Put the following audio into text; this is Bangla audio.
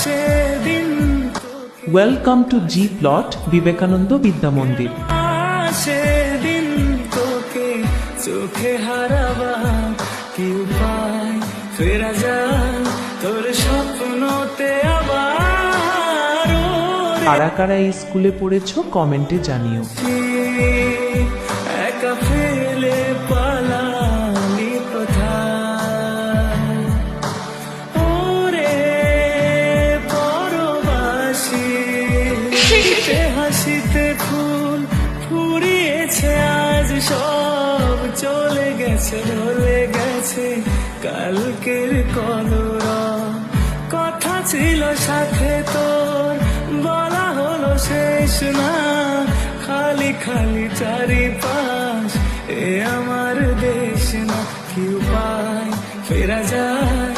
সেদিন welcome to G plot Vivekananda বিদ্যা মন্দির। সেদিন তোকে চোখে হারাবার কি উপায়, ফেরা যায় তোর স্বপ্নতে আবার। কারা কারা এই স্কুলে পড়েছো কমেন্টে জানিও। একা ফেলে পালালি কোথায়, ওরে পরবাসী। হাসিতে ফুল ফুরিয়েছে আজ, সব চলে গেছে ভুলে গেছে কালকের কলরব। কথা ছিল সাথে তোর, বলা হলো শেষ না, খালি খালি চারিপাশ, এ আমার দেশ না। কি উপায়, ফেরা যায়